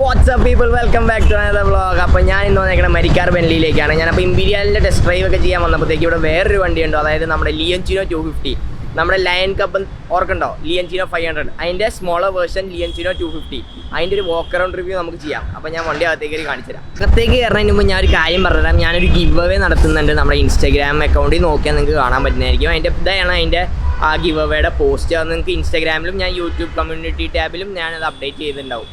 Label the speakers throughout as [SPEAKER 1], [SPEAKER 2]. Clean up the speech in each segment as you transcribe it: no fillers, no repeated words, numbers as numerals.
[SPEAKER 1] WhatsApp people welcome back to another vlog. അപ്പോൾ ഞാൻ ഇന്ന് വന്നേക്കണ മരിക്കാർ ബെൻലിയിലേക്കാണ്. ഞാനപ്പോൾ ഇമ്പീരിയലിൻ്റെ ടെസ്റ്റ് ഡ്രൈവ് ഒക്കെ ചെയ്യാൻ വന്നപ്പോഴത്തേക്ക് ഇവിടെ വേറൊരു വണ്ടിയുണ്ടോ, അതായത് നമ്മുടെ ലിയൻചിനോ 250, നമ്മുടെ ലയൺ കപ്പ് ഓർക്കുണ്ടോ, ലിയൻചിനോ 500, അതിൻ്റെ സ്മോളർ വേർഷൻ ലിയൻചിനോ 250, അതിൻ്റെ ഒരു വാക്ക് അറൗണ്ട് റിവ്യൂ നമുക്ക് ചെയ്യാം. അപ്പോൾ ഞാൻ വണ്ടി അകത്തേക്ക് കാണിച്ചു തരാം. അകത്തേക്ക് കയറുന്നതിന് മുമ്പ് ഞാൻ ഒരു കാര്യം പറഞ്ഞുതരാം. ഞാനൊരു ഗിവ് അവേ നടത്തുന്നുണ്ട്. നമ്മുടെ ഇൻസ്റ്റാഗ്രാം അക്കൗണ്ടിൽ നോക്കിയാൽ നിങ്ങൾക്ക് കാണാൻ പറ്റുന്നതായിരിക്കും. അതിൻ്റെ ആ ഗിവ് അവേയുടെ പോസ്റ്റ്. അത് നിങ്ങൾക്ക് ഇൻസ്റ്റാഗ്രാമിലും ഞാൻ യൂട്യൂബ് കമ്മ്യൂണിറ്റി ടാബിലും ഞാനത് അപ്ഡേറ്റ് ചെയ്തിട്ടുണ്ടാവും.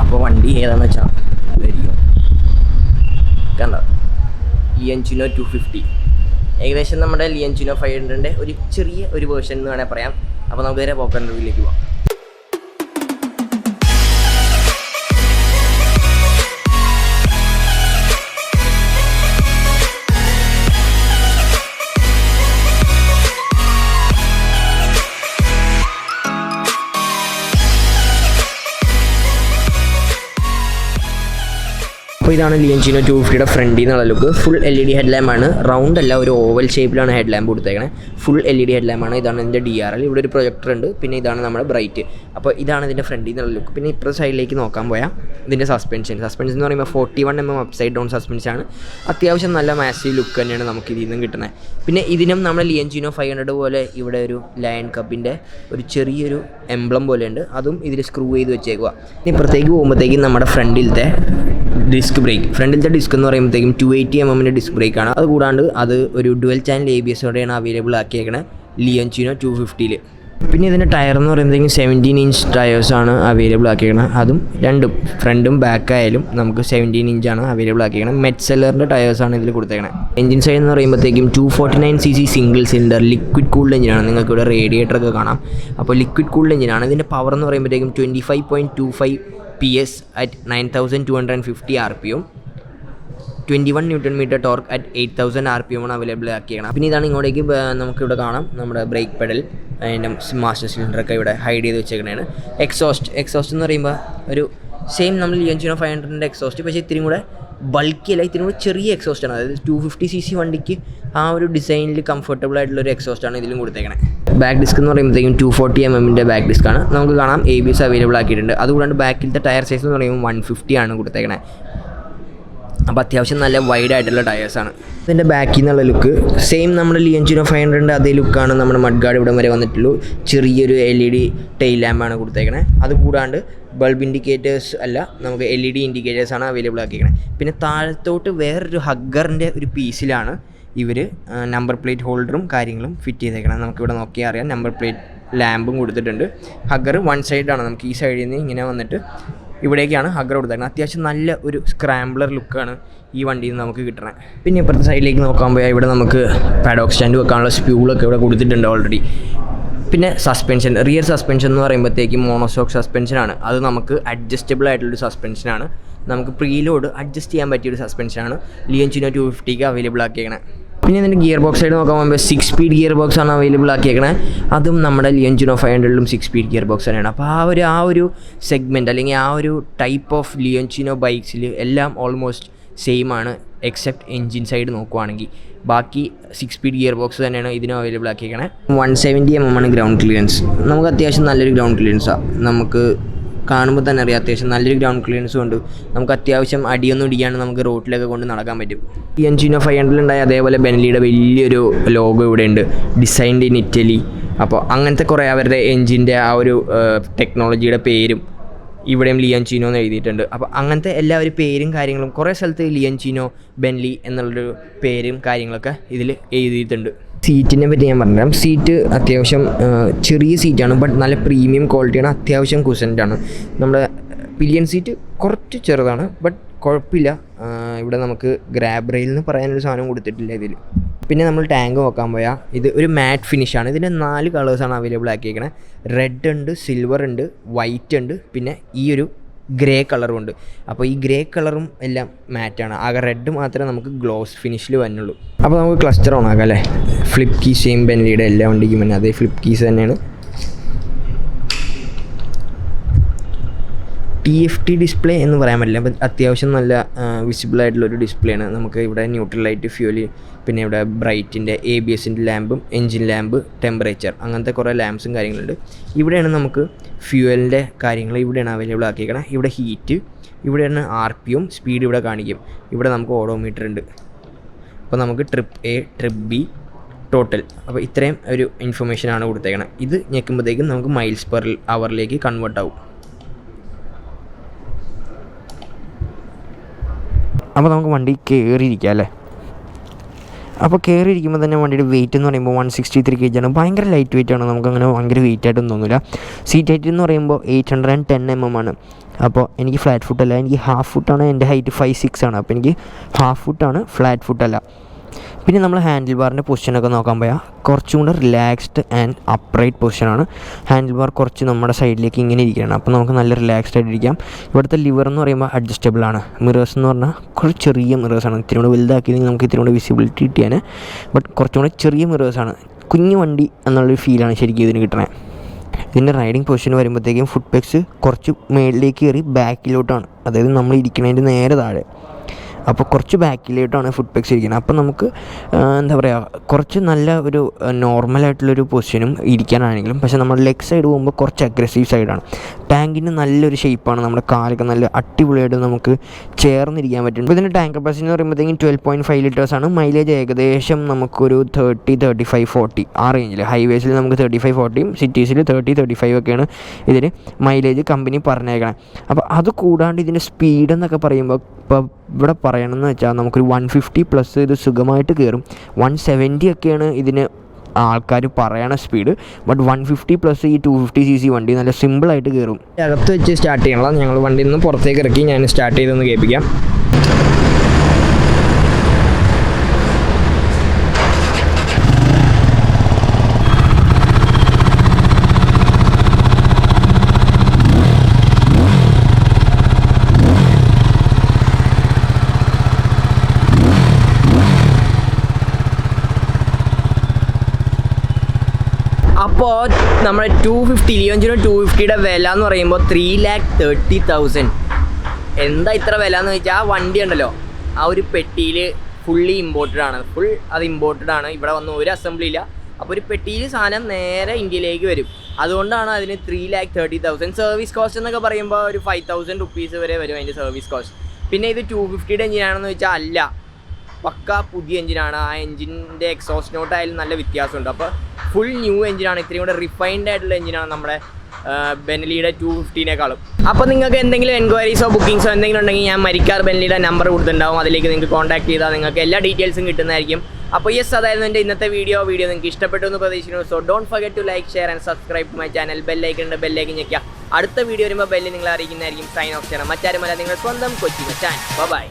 [SPEAKER 1] അപ്പോൾ വണ്ടി ഏതാണെന്ന് വെച്ചാൽ കണ്ടോ, ലിയൻചിനോ 250, ഏകദേശം നമ്മുടെ ലിയൻചിനോ 500ൻ്റെ ഒരു ചെറിയ ഒരു വേർഷൻ എന്ന് വേണമെങ്കിൽ പറയാം. അപ്പോൾ നമുക്ക് നേരെ പോക്കർ റിവ്യൂയിലേക്ക് പോകാം. അപ്പോൾ ഇതാണ് ലിയൻചിനോ 250യുടെ ഫ്രണ്ടിൽ നിന്നുള്ള ലുക്ക്. ഫുൾ LED ഹെഡ് ലാമ്പാണ്. റൗണ്ട് അല്ല, ഒരു ഓവൽ ഷേപ്പിലാണ് ഹെഡ് ലാമ്പ് കൊടുത്തേക്കണേ. ഫുൾ LED ഹെഡ് ലാമ്പാണ്. ഇതാണ് ഇതിൻ്റെ DRL. ഇവിടെ ഒരു പ്രൊജക്ടർ ഉണ്ട്. പിന്നെ ഇതാണ് നമ്മുടെ ബ്രൈറ്റ്. അപ്പോൾ ഇതാണ് ഇതിൻ്റെ ഫ്രണ്ടിൽ നിന്നുള്ള ലുക്ക്. പിന്നെ ഇപ്പുറത്തെ സൈഡിലേക്ക് നോക്കാൻ പോയാൽ ഇതിൻ്റെ സസ്പെൻഷൻ എന്ന് പറയുമ്പോൾ 41mm അപ്സൈഡ് ഡൗൺ സസ്പെൻഷനാണ്. അത്യാവശ്യം നല്ല മാസീവ് ലുക്ക് തന്നെയാണ് നമുക്ക് ഇതിൽ നിന്നും കിട്ടുന്നത്. പിന്നെ ഇതിനും നമ്മുടെ ലിയൻചിനോ 500 പോലെ ഇവിടെ ഒരു ലയൺ കപ്പിൻ്റെ ഒരു ചെറിയൊരു എംബ്ലം പോലെയുണ്ട്. അതും ഇതിൽ സ്ക്രൂ ചെയ്ത് വെച്ചേക്കുക. ഇപ്പുറത്തേക്ക് പോകുമ്പോഴത്തേക്കും നമ്മുടെ ഫ്രണ്ടിലത്തെ ഫ്രണ്ടിലത്തെ ഡിസ്ക് എന്ന് പറയുമ്പോഴത്തേക്കും 280mm ഡിസ്ക് ബ്രേക്കാണ്. അത് കൂടാണ്ട് അത് ഒരു ഡുവൽ ചാനൽ ABS-ഓടെയാണ് അവൈലബിൾ ആക്കിയേക്കണത് ലിയൻചിനോ 250-ൽ. പിന്നെ ഇതിൻ്റെ ടയർ എന്ന് പറയുമ്പോഴത്തേക്കും 17 ഇഞ്ച് ടയേഴ്സാണ് അവൈലബിൾ ആക്കിയേക്കണത്. അതും രണ്ടും ഫ്രണ്ടും ബാക്കായാലും നമുക്ക് 17 ഇഞ്ചാണ് അവൈലബിൾ ആക്കിയേക്കണത്. മെറ്റ്സെല്ലറിൻ്റെ ടയേഴ്സാണ് ഇതിൽ കൊടുത്തേക്കണത്. എഞ്ചിൻ സൈഡ് എന്ന് പറയുമ്പോഴത്തേക്കും 249cc single cylinder liquid cooled എഞ്ചിനാണ്. നിങ്ങൾക്ക് ഇവിടെ റേഡിയേറ്ററൊക്കെ കാണാം. അപ്പോൾ ലിക്വിഡ് കൂൾഡ് എഞ്ചിനാണ്. ഇതിൻ്റെ പവർ എന്ന് പറയുമ്പോഴത്തേക്കും 25.25 PS at 9250 RPM, 21 Nm torque at 8000 RPM ആണ് അവൈലബിൾ ആക്കിയാണ്. പിന്നെ ഇതാണ് ഇങ്ങോട്ടേക്ക് നമുക്കിവിടെ കാണാം നമ്മുടെ ബ്രേക്ക് പെഡൽ, അതിൻ്റെ മാസ്റ്റർ സിലിണ്ടറൊക്കെ ഇവിടെ ഹൈഡ് ചെയ്ത് വെച്ചേക്കണതാണ്. എക്സോസ്റ്റ് എന്ന് പറയുമ്പോൾ ഒരു സെയിം നമ്മൾ ലിയൻചിനോ 500ൻ്റെ എക്സോസ്റ്റ്, പക്ഷേ ഇത്തിരി കൂടെ ബൾക്കി അല്ല, ഇത്തിരി കൂടെ ചെറിയ എക്സോസ്റ്റാണ്. അതായത് 250cc വണ്ടിക്ക് ആ ഒരു ഡിസൈനിൽ കംഫർട്ടബിൾ ആയിട്ടുള്ളൊരു എക്സോസ്റ്റാണ് ഇതിലും കൊടുത്തേക്കണേ. ബാക്ക് ഡിസ്ക് എന്ന് പറയുമ്പോഴത്തേക്കും 240mm ബാക്ക് ഡിസ്ക്കാണ്. നമുക്ക് കാണാം ABS അവൈലബിൾ ആക്കിയിട്ടുണ്ട്. അതുകൂടാണ്ട് ബാക്കിലത്തെ ടയർ സൈസ് എന്ന് പറയുമ്പോൾ 150 ആണ് കൊടുത്തേക്കണേ. അപ്പോൾ അത്യാവശ്യം നല്ല വൈഡ് ആയിട്ടുള്ള ടയേഴ്സാണ്. ഇതിൻ്റെ ബാക്കിൽ നിന്നുള്ള ലുക്ക് സെയിം നമ്മുടെ ലിയൻചിനോ 500ൻ്റെ അതേ ലുക്കാണ് നമ്മുടെ മഡ്ഗാർഡ് ഇവിടം വരെ വന്നിട്ടുള്ളൂ. ചെറിയൊരു LED ടെയിൽ ലാമ്പാണ് കൊടുത്തേക്കണേ. അതുകൂടാണ്ട് ബൾബ് ഇൻഡിക്കേറ്റേഴ്സ് അല്ല, നമുക്ക് LED ഇൻഡിക്കേറ്റേഴ്സാണ് അവൈലബിൾ ആക്കിയേക്കണേ. പിന്നെ താഴത്തോട്ട് വേറൊരു ഹഗ്ഗറിൻ്റെ ഒരു പീസിലാണ് ഇവർ നമ്പർ പ്ലേറ്റ് ഹോൾഡറും കാര്യങ്ങളും ഫിറ്റ് ചെയ്തേക്കണം. നമുക്കിവിടെ നോക്കിയാൽ അറിയാം, നമ്പർ പ്ലേറ്റ് ലാമ്പും കൊടുത്തിട്ടുണ്ട്. ഹഗ്ഗർ വൺ സൈഡാണ്. നമുക്ക് ഈ സൈഡിൽ നിന്ന് ഇങ്ങനെ വന്നിട്ട് ഇവിടേക്കാണ് ഹഗ്ഗർ കൊടുത്തേക്കുന്നത്. അത്യാവശ്യം നല്ല ഒരു സ്ക്രാംബ്ലർ ലുക്കാണ് ഈ വണ്ടിയിൽ നിന്ന് നമുക്ക് കിട്ടണത്. പിന്നെ ഇപ്പുറത്തെ സൈഡിലേക്ക് നോക്കാൻ പോയാൽ ഇവിടെ നമുക്ക് പാഡോക്ക് സ്റ്റാൻഡ് വെക്കാനുള്ള സ്പ്യൂളൊക്കെ ഇവിടെ കൊടുത്തിട്ടുണ്ട് ഓൾറെഡി. പിന്നെ റിയർ സസ്പെൻഷൻ എന്ന് പറയുമ്പോഴത്തേക്കും മോണോഷോക്ക് സസ്പെൻഷനാണ്. അത് നമുക്ക് അഡ്ജസ്റ്റബിൾ ആയിട്ടുള്ളൊരു സസ്പെൻഷനാണ്. നമുക്ക് പ്രീലോഡ് അഡ്ജസ്റ്റ് ചെയ്യാൻ പറ്റിയൊരു സസ്പെൻഷനാണ് ലിയൻചിനോ 250ക്ക് അവൈലബിൾ ആക്കിയേക്കണേ. പിന്നെ ഇതിൻ്റെ ഗിയർ ബോക്സ് സൈഡ് നോക്കാൻ പോകുമ്പോൾ 6 സ്പീഡ് ഗിയർ ബോക്സ് ആണ് അവൈലബിൾ ആക്കിയേക്കണേ. അതും നമ്മുടെ ലിയൻചിനോ 500ലും 6 സ്പീഡ് ഗിയർ ബോക്സ് തന്നെയാണ്. അപ്പോൾ ആ ഒരു സെഗ്മെൻറ്റ് അല്ലെങ്കിൽ ആ ഒരു ടൈപ്പ് ഓഫ് ലിയൻചിനോ ബൈക്സിൽ എല്ലാം ഓൾമോസ്റ്റ് സെയിം ആണ്, എക്സെപ്റ്റ് എൻജിൻ സൈഡ് നോക്കുവാണെങ്കിൽ. ബാക്കി 6 സ്പീഡ് ഗിയർ ബോക്സ് തന്നെയാണ് ഇതിനും അവൈലബിൾ ആക്കിയേക്കണേ. 170mm ആണ് ഗ്രൗണ്ട് ക്ലിയറൻസ്. നമുക്ക് അത്യാവശ്യം നല്ലൊരു ഗ്രൗണ്ട് ക്ലിയറൻസാണ്. നമുക്ക് കാണുമ്പോൾ തന്നെ അറിയാം അത്യാവശ്യം നല്ലൊരു ഗ്രൗണ്ട് ക്ലിയറൻസും ഉണ്ട്. നമുക്ക് അത്യാവശ്യം അടിയൊന്നും ഇടിയാണ്ട് നമുക്ക് റോട്ടിലൊക്കെ കൊണ്ട് നടക്കാൻ പറ്റും. ലിയൻചിനോ 500 അതേപോലെ ബെൻലിയുടെ വലിയൊരു ലോഗോ ഇവിടെ ഉണ്ട്, ഡിസൈൻഡ് ഇൻ ഇറ്റലി. അപ്പോൾ അങ്ങനത്തെ കുറേ അവരുടെ എൻജിൻ്റെ ആ ഒരു ടെക്നോളജിയുടെ പേരും ഇവിടെയും ലിയൻചിനോ എന്ന് എഴുതിയിട്ടുണ്ട്. അപ്പോൾ അങ്ങനത്തെ എല്ലാവരും പേരും കാര്യങ്ങളും കുറേ സ്ഥലത്ത് ലിയൻചിനോ ബെൻലി എന്നുള്ളൊരു പേരും കാര്യങ്ങളൊക്കെ ഇതിൽ എഴുതിയിട്ടുണ്ട്. സീറ്റിനെ പറ്റി ഞാൻ പറഞ്ഞുതരാം. സീറ്റ് അത്യാവശ്യം ചെറിയ സീറ്റാണ്, ബട്ട് നല്ല പ്രീമിയം ക്വാളിറ്റിയാണ്. അത്യാവശ്യം കുസൻ്റാണ്. നമ്മുടെ പില്ലിയൻ സീറ്റ് കുറച്ച് ചെറുതാണ്, ബട്ട് കുഴപ്പമില്ല. ഇവിടെ നമുക്ക് ഗ്രാബ് റെയിൽ എന്ന് പറയാനൊരു സാധനം കൊടുത്തിട്ടില്ല ഇതിൽ. പിന്നെ നമ്മൾ ടാങ്ക് നോക്കാൻ പോയാൽ ഇത് ഒരു മാറ്റ് ഫിനിഷാണ്. ഇതിൻ്റെ 4 കളേഴ്സാണ് അവൈലബിൾ ആക്കിയേക്കണേ. റെഡ് ഉണ്ട്, സിൽവർ ഉണ്ട്, വൈറ്റ് ഉണ്ട്, പിന്നെ ഈ ഒരു ഗ്രേ കളറും ഉണ്ട്. അപ്പോൾ ഈ ഗ്രേ കളറും എല്ലാം മാറ്റാണ്. ആകെ റെഡ് മാത്രമേ നമുക്ക് ഗ്ലോസ് ഫിനിഷിൽ വന്നുള്ളൂ. അപ്പോൾ നമുക്ക് ക്ലസ്റ്റർ ഓൺ ആക്കാം അല്ലേ. ഫ്ലിപ്പ് കീ സെയിം ബെൻലിയുടെ എല്ലാ വണ്ടിക്കും തന്നെ അതേ ഫ്ലിപ്പ് കീസ് തന്നെയാണ്. TFT ഡിസ്പ്ലേ എന്ന് പറയാൻ പറ്റില്ല, അപ്പം അത്യാവശ്യം നല്ല വിസിബിളായിട്ടുള്ളൊരു ഡിസ്പ്ലേ ആണ്. നമുക്ക് ഇവിടെ ന്യൂട്രൽ ലൈറ്റ്, ഫ്യൂല്, പിന്നെ ഇവിടെ ബ്രൈറ്റിൻ്റെ ABSൻ്റെ ലാമ്പും എൻജിൻ ലാമ്പ് ടെമ്പറേച്ചർ അങ്ങനത്തെ കുറേ ലാമ്പ്സും കാര്യങ്ങളുണ്ട്. ഇവിടെയാണ് നമുക്ക് ഫ്യൂവലിൻ്റെ കാര്യങ്ങൾ ഇവിടെയാണ് അവൈലബിൾ ആക്കിയേക്കണം. ഇവിടെ ഹീറ്റ്, ഇവിടെയാണ് RPM, സ്പീഡ് ഇവിടെ കാണിക്കും. ഇവിടെ നമുക്ക് ഓഡോമീറ്റർ ഉണ്ട്. അപ്പോൾ നമുക്ക് trip A, trip B, total. അപ്പോൾ ഇത്രയും ഒരു ഇൻഫർമേഷനാണ് കൊടുത്തേക്കണം. ഇത് ഞെക്കുമ്പോഴത്തേക്കും നമുക്ക് മൈൽസ് പെർ അവറിലേക്ക് കൺവേർട്ട് ആവും. അപ്പോൾ നമുക്ക് വണ്ടി കയറിയിരിക്കാം അല്ലേ. അപ്പോൾ കയറിയിരിക്കുമ്പോൾ തന്നെ വണ്ടിയുടെ വെയിറ്റ് എന്ന് പറയുമ്പോൾ 163 kg ആണ്. ഭയങ്കര ലൈറ്റ് വെയിറ്റ് ആണ്. നമുക്കങ്ങനെ ഭയങ്കര വെയിറ്റ് ആയിട്ടൊന്നും തോന്നില്ല. സീറ്റ് ഹൈറ്റ് എന്ന് പറയുമ്പോൾ 810 mm ആണ്. അപ്പോൾ എനിക്ക് ഫ്ലാറ്റ് ഫുട്ടല്ല, എനിക്ക് ഹാഫ് ഫുട്ടാണ്. എൻ്റെ ഹൈറ്റ് 5'6" ആണ്. അപ്പോൾ എനിക്ക് ഹാഫ് ഫുട്ടാണ്, ഫ്ലാറ്റ് ഫുട്ടല്ല. പിന്നെ നമ്മൾ ഹാൻഡിൽ ബാറിൻ്റെ പൊസിഷനൊക്കെ നോക്കാൻ പോയാൽ കുറച്ചും കൂടെ റിലാക്സ്ഡ് ആൻഡ് അപ്രൈറ്റ് പൊസിഷനാണ്. ഹാൻഡിൽ ബാർ കുറച്ച് നമ്മുടെ സൈഡിലേക്ക് ഇങ്ങനെ ഇരിക്കുകയാണ്. അപ്പോൾ നമുക്ക് നല്ല റിലാക്സ്ഡ് ആയിട്ടിരിക്കാം. ഇവിടുത്തെ ലിവർ എന്ന് പറയുമ്പോൾ അഡ്ജസ്റ്റബിൾ ആണ്. മിറേഴ്സ് എന്ന് പറഞ്ഞാൽ കുറച്ച് ചെറിയ മിറേഴ്സാണ്. ഇത്തിരി കൂടെ വലുതാക്കിയെങ്കിൽ നമുക്ക് ഇത്തിരി കൂടെ വിസിബിലിറ്റി കിട്ടിയാൽ, ബട്ട് കുറച്ചും കൂടെ ചെറിയ മിറേഴ്സാണ്. കുഞ്ഞു വണ്ടി എന്നുള്ളൊരു ഫീലാണ് ശരിക്കും ഇതിന് കിട്ടണേ. ഇതിൻ്റെ റൈഡിങ് പൊസിഷൻ വരുമ്പോഴത്തേക്കും ഫുട് പെഗ്സ് കുറച്ച് മേളിലേക്ക് കയറി ബാക്കിലോട്ടാണ്, അതായത് നമ്മൾ ഇരിക്കുന്നതിൻ്റെ നേരെ താഴെ. അപ്പോൾ കുറച്ച് ബാക്കിലോട്ടാണ് ഫുട് പെഗ്സ് ഇരിക്കുന്നത്. അപ്പോൾ നമുക്ക് എന്താ പറയുക, കുറച്ച് നല്ല ഒരു നോർമലായിട്ടുള്ളൊരു പൊസിഷനും ഇരിക്കാനാണെങ്കിലും, പക്ഷേ നമ്മൾ ലെഗ് സൈഡ് പോകുമ്പോൾ കുറച്ച് അഗ്രസീവ് സൈഡാണ്. ടാങ്കിന് നല്ലൊരു ഷേപ്പാണ്. നമ്മുടെ കാലൊക്കെ നല്ല അടിപൊളിയായിട്ട് നമുക്ക് ചേർന്നിരിക്കാൻ പറ്റും. ഇപ്പോൾ ഇതിൻ്റെ ടാങ്ക് കപ്പാസിറ്റി എന്ന് പറയുമ്പോഴത്തേക്കും 12.5 ലിറ്റേഴ്സാണ്. മൈലേജ് ഏകദേശം നമുക്കൊരു 30, 35, 40 ആ റേഞ്ചിൽ. ഹൈവേസിൽ നമുക്ക് 35, 40, സിറ്റീസിൽ 30, 35 ഒക്കെയാണ് ഇതിന് മൈലേജ് കമ്പനി പറഞ്ഞേക്കണം. അപ്പോൾ അത് കൂടാണ്ട് ഇതിൻ്റെ സ്പീഡ് എന്നൊക്കെ പറയുമ്പോൾ ഇപ്പോൾ ഇവിടെ പറയണമെന്ന് വെച്ചാൽ നമുക്കൊരു 150+ ഇത് സുഖമായിട്ട് കയറും. 170 ഒക്കെയാണ് ഇതിന് ആൾക്കാർ പറയണ സ്പീഡ്. ബട്ട് 150+ ഈ 250cc വണ്ടി നല്ല സിമ്പിളായിട്ട് കയറും. അകത്ത് വെച്ച് സ്റ്റാർട്ട് ചെയ്യണം. ഞങ്ങൾ വണ്ടിയിൽ നിന്ന് പുറത്തേക്ക് ഇറക്കി ഞാൻ സ്റ്റാർട്ട് ചെയ്തൊന്ന് കേൾപ്പിക്കാം. അപ്പോൾ നമ്മുടെ 250 ലിയോഞ്ചിനോ 250യുടെ വില എന്ന് പറയുമ്പോൾ 3,30,000. എന്താ ഇത്ര വില എന്ന് വെച്ചാൽ, ആ വണ്ടി ഉണ്ടല്ലോ ആ ഒരു പെട്ടിയിൽ ഫുള്ളി ഇമ്പോർട്ടഡ് ആണ്. അത് ഇമ്പോർട്ടഡ് ആണ്. ഇവിടെ വന്ന് ഒരു അസംബ്ലി ഇല്ല. അപ്പോൾ ഒരു പെട്ടിയിൽ സാധനം നേരെ ഇന്ത്യയിലേക്ക് വരും. അതുകൊണ്ടാണ് അതിന് 3,30,000. സർവീസ് കോസ്റ്റ് എന്നൊക്കെ പറയുമ്പോൾ ഒരു 5,000 റുപ്പീസ് വരെ വരും അതിൻ്റെ സർവീസ് കോസ്റ്റ്. പിന്നെ ഇത് 250യുടെ എഞ്ചിനാണെന്ന് വെച്ചാൽ അല്ല, പക്ക പുതിയ എഞ്ചിനാണ്. ആ എഞ്ചിൻ്റെ എക്സോസ്റ്റ് നോട്ട് ആയാലും നല്ല വ്യത്യാസമുണ്ട്. അപ്പോൾ ഫുൾ ന്യൂ എഞ്ചിനാണ്. ഇത്രയും കൂടെ റിഫൈൻഡ് ആയിട്ടുള്ള എഞ്ചിനാണ് നമ്മുടെ ബെൻലിയുടെ 250-നേക്കാളും. അപ്പോൾ നിങ്ങൾക്ക് എന്തെങ്കിലും എൻക്വയറീസോ ബുക്കിങ്സോ എന്തെങ്കിലും ഉണ്ടെങ്കിൽ ഞാൻ മരിക്കാർ ബെൻലിയുടെ നമ്പർ കൊടുത്തിട്ടുണ്ടാവും. അതിലേക്ക് നിങ്ങൾക്ക് കോൺടാക്ട് ചെയ്താൽ നിങ്ങൾക്ക് എല്ലാ ഡീറ്റെയിൽസും കിട്ടുന്നതായിരിക്കും. അപ്പോൾ അതായിരുന്നു എൻ്റെ ഇന്നത്തെ വീഡിയോ നിങ്ങൾക്ക് ഇഷ്ടപ്പെട്ടു എന്ന് പ്രതീക്ഷിക്കുന്നു. So don't forget to like, share and subscribe to my channel. Bell icon ഉണ്ട്, ബെല്ലൈക്കൻ ഞെക്കുക. അടുത്ത വീഡിയോ വരുമ്പോൾ ബെല്ല് നിങ്ങൾ അറിയിക്കുന്നതായിരിക്കും. സൈൻ ഓഫ് ചെയ്യണം. മറ്റാരുമല്ല, നിങ്ങൾ സ്വന്തം കൊച്ചി മച്ചാൻ. ബൈ.